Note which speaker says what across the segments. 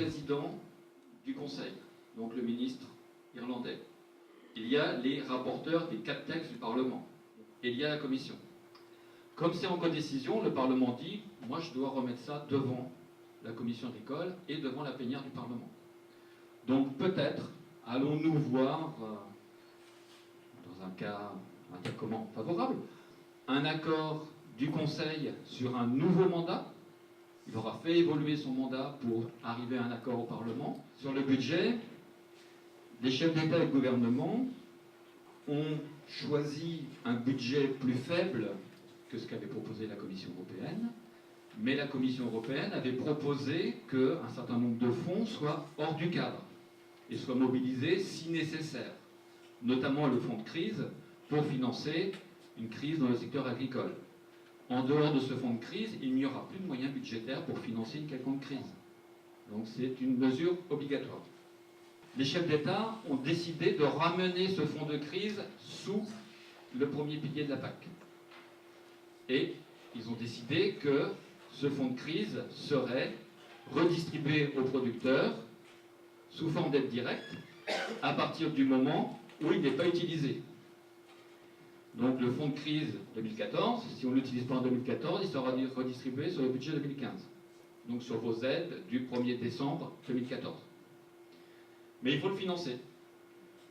Speaker 1: président du Conseil, donc le ministre irlandais. Il y a les rapporteurs des 4 textes du Parlement. Et il y a la Commission. Comme c'est en codécision, le Parlement dit « moi je dois remettre ça devant la Commission agricole et devant la plénière du Parlement ». Donc peut-être allons-nous voir, dans un cas comment favorable, un accord du Conseil sur un nouveau mandat. Il aura fait évoluer son mandat pour arriver à un accord au Parlement. Sur le budget, les chefs d'État et de gouvernement ont choisi un budget plus faible que ce qu'avait proposé la Commission européenne, mais la Commission européenne avait proposé qu'un certain nombre de fonds soient hors du cadre et soient mobilisés si nécessaire, notamment le fonds de crise pour financer une crise dans le secteur agricole. En dehors de ce fonds de crise, il n'y aura plus de moyens budgétaires pour financer une quelconque crise. Donc c'est une mesure obligatoire. Les chefs d'État ont décidé de ramener ce fonds de crise sous le premier pilier de la PAC. Et ils ont décidé que ce fonds de crise serait redistribué aux producteurs sous forme d'aide directe à partir du moment où il n'est pas utilisé. Donc le fonds de crise 2014, si on ne l'utilise pas en 2014, il sera redistribué sur le budget 2015. Donc sur vos aides du 1er décembre 2014. Mais il faut le financer.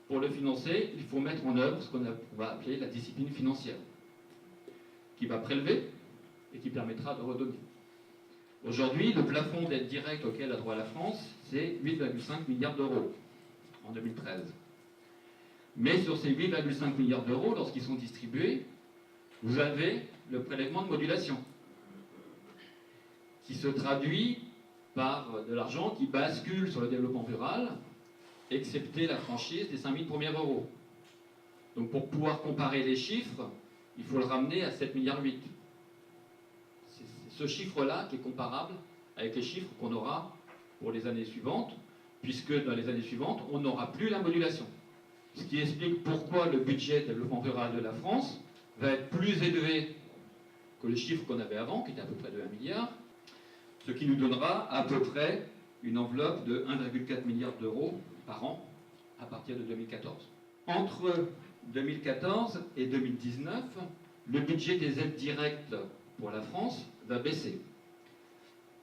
Speaker 1: Pour le financer, il faut mettre en œuvre ce qu'on va appeler la discipline financière, qui va prélever et qui permettra de redonner. Aujourd'hui, le plafond d'aide directe auquel a droit la France, c'est 8,5 milliards d'euros en 2013. Mais sur ces 8,5 milliards d'euros, lorsqu'ils sont distribués, vous avez le prélèvement de modulation, qui se traduit par de l'argent qui bascule sur le développement rural, excepté la franchise des 5 000 premiers euros. Donc pour pouvoir comparer les chiffres, il faut le ramener à 7,8 milliards. C'est ce chiffre-là qui est comparable avec les chiffres qu'on aura pour les années suivantes, puisque dans les années suivantes, on n'aura plus la modulation. Ce qui explique pourquoi le budget de développement rural de la France va être plus élevé que le chiffre qu'on avait avant, qui était à peu près de 1 milliard, ce qui nous donnera à peu près une enveloppe de 1,4 milliard d'euros par an à partir de 2014. Entre 2014 et 2019, le budget des aides directes pour la France va baisser.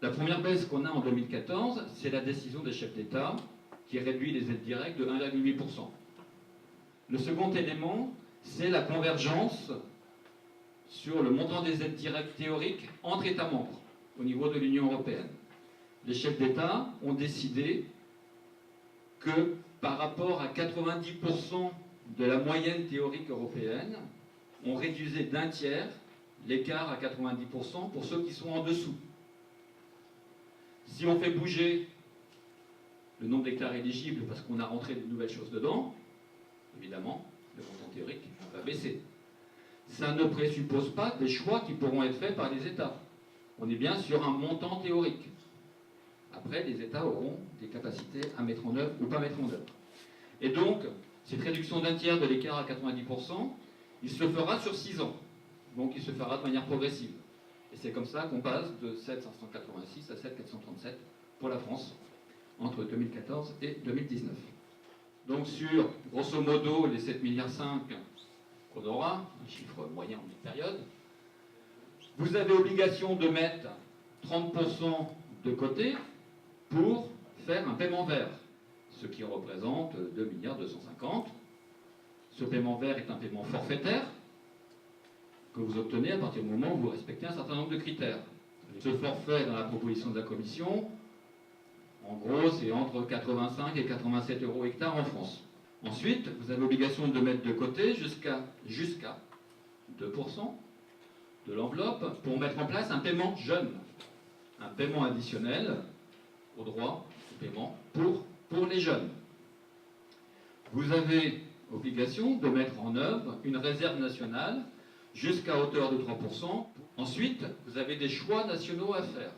Speaker 1: La première baisse qu'on a en 2014, c'est la décision des chefs d'État qui réduit les aides directes de 1,8%. Le second élément, c'est la convergence sur le montant des aides directes théoriques entre États membres au niveau de l'Union européenne. Les chefs d'État ont décidé que par rapport à 90% de la moyenne théorique européenne, on réduisait d'un tiers l'écart à 90% pour ceux qui sont en dessous. Si on fait bouger le nombre d'hectares éligibles parce qu'on a rentré de nouvelles choses dedans, évidemment, le montant théorique va baisser. Ça ne présuppose pas des choix qui pourront être faits par les États. On est bien sur un montant théorique. Après, les États auront des capacités à mettre en œuvre ou pas mettre en œuvre. Et donc, cette réduction d'un tiers de l'écart à 90%, il se fera sur 6 ans. Donc, il se fera de manière progressive. Et c'est comme ça qu'on passe de 7,586 à 7,437 pour la France, entre 2014 et 2019. Donc, sur, grosso modo, les 7,5 milliards qu'on aura, un chiffre moyen en une période, vous avez obligation de mettre 30% de côté pour faire un paiement vert, ce qui représente 2,250 milliards. Ce paiement vert est un paiement forfaitaire que vous obtenez à partir du moment où vous respectez un certain nombre de critères. Ce forfait, dans la proposition de la Commission, en gros, c'est entre 85 et 87 euros hectare en France. Ensuite, vous avez l'obligation de mettre de côté jusqu'à 2% de l'enveloppe pour mettre en place un paiement jeune, un paiement additionnel au droit au paiement pour les jeunes. Vous avez obligation de mettre en œuvre une réserve nationale jusqu'à hauteur de 3%. Ensuite, vous avez des choix nationaux à faire.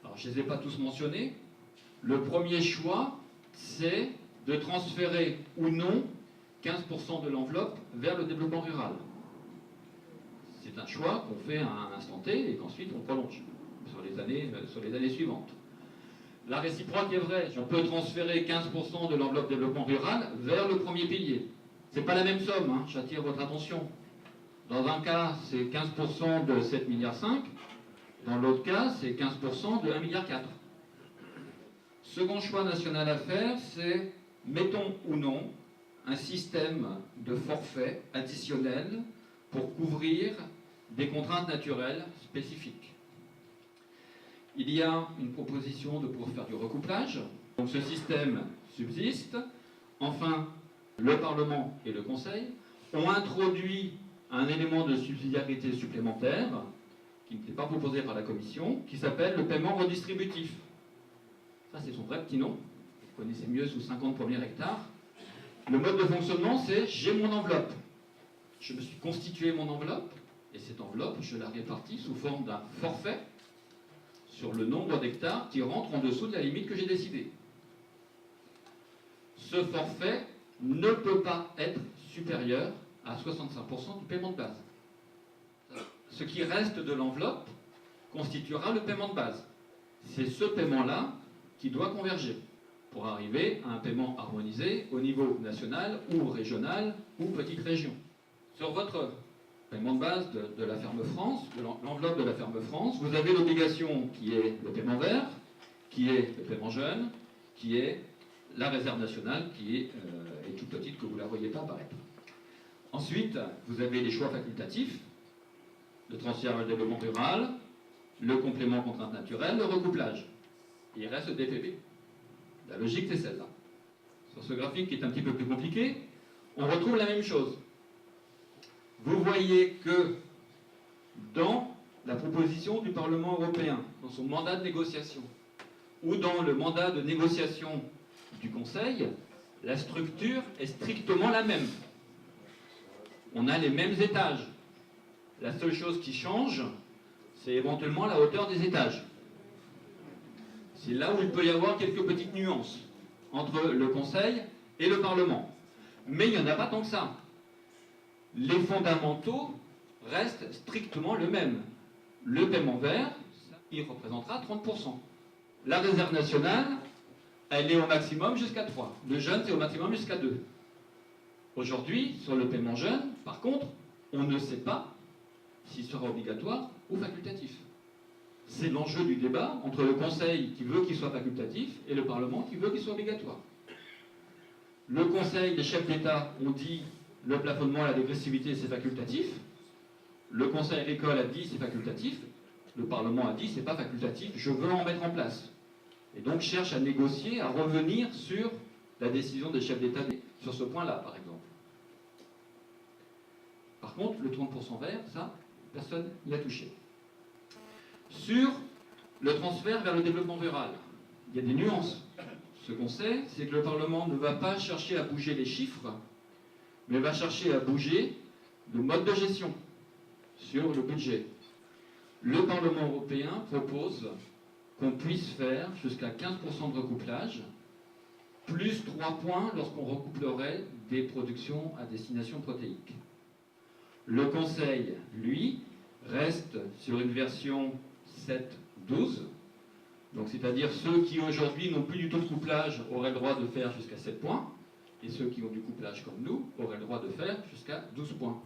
Speaker 1: Alors, je ne les ai pas tous mentionnés. Le premier choix, c'est de transférer ou non 15% de l'enveloppe vers le développement rural. C'est un choix qu'on fait à un instant T et qu'ensuite on prolonge sur les années suivantes. La réciproque est vraie. Je peux transférer 15% de l'enveloppe développement rural vers le premier pilier. Ce n'est pas la même somme, hein, j'attire votre attention. Dans un cas, c'est 15% de 7,5 milliards. Dans l'autre cas, c'est 15% de 1,4 milliard. Second choix national à faire, c'est mettons ou non un système de forfait additionnel pour couvrir des contraintes naturelles spécifiques. Il y a une proposition de pouvoir faire du recouplage. Donc ce système subsiste. Enfin, le Parlement et le Conseil ont introduit un élément de subsidiarité supplémentaire qui n'était pas proposé par la Commission, qui s'appelle le paiement redistributif. Ça, c'est son vrai petit nom. Vous connaissez mieux sous 50 premiers hectares. Le mode de fonctionnement, c'est j'ai mon enveloppe. Je me suis constitué mon enveloppe, et cette enveloppe, je la répartis sous forme d'un forfait sur le nombre d'hectares qui rentrent en dessous de la limite que j'ai décidée. Ce forfait ne peut pas être supérieur à 65% du paiement de base. Ce qui reste de l'enveloppe constituera le paiement de base. C'est ce paiement-là qui doit converger pour arriver à un paiement harmonisé au niveau national ou régional ou petite région. Sur votre paiement de base de la Ferme France, de l'enveloppe de la Ferme France, vous avez l'obligation qui est le paiement vert, qui est le paiement jeune, qui est la réserve nationale qui est toute petite que vous ne la voyez pas apparaître. Ensuite, vous avez les choix facultatifs, le transfert vers le développement rural, le complément contrainte naturelle, le recouplage. Et il reste le DPV. La logique, c'est celle-là. Sur ce graphique qui est un petit peu plus compliqué, on retrouve la même chose. Vous voyez que dans la proposition du Parlement européen, dans son mandat de négociation, ou dans le mandat de négociation du Conseil, la structure est strictement la même. On a les mêmes étages. La seule chose qui change, c'est éventuellement la hauteur des étages. C'est là où il peut y avoir quelques petites nuances entre le Conseil et le Parlement. Mais il n'y en a pas tant que ça. Les fondamentaux restent strictement le même. Le paiement vert, il représentera 30%. La réserve nationale, elle est au maximum jusqu'à 3. Le jeune, c'est au maximum jusqu'à 2. Aujourd'hui, sur le paiement jeune, par contre, on ne sait pas s'il sera obligatoire ou facultatif. C'est l'enjeu du débat entre le Conseil qui veut qu'il soit facultatif et le Parlement qui veut qu'il soit obligatoire. Le Conseil, les chefs d'État ont dit le plafonnement à la dégressivité c'est facultatif. Le Conseil agricole a dit c'est facultatif. Le Parlement a dit c'est pas facultatif, je veux en mettre en place. Et donc cherche à négocier, à revenir sur la décision des chefs d'État sur ce point-là, par exemple. Par contre, le 30% vert, ça, personne n'y a touché. Sur le transfert vers le développement rural, il y a des nuances. Ce qu'on sait, c'est que le Parlement ne va pas chercher à bouger les chiffres, mais va chercher à bouger le mode de gestion sur le budget. Le Parlement européen propose qu'on puisse faire jusqu'à 15% de recouplage, plus 3 points lorsqu'on recouplerait des productions à destination protéique. Le Conseil, lui, reste sur une version 7-12, donc c'est-à-dire ceux qui aujourd'hui n'ont plus du tout de couplage auraient le droit de faire jusqu'à 7 points, et ceux qui ont du couplage comme nous auraient le droit de faire jusqu'à 12 points.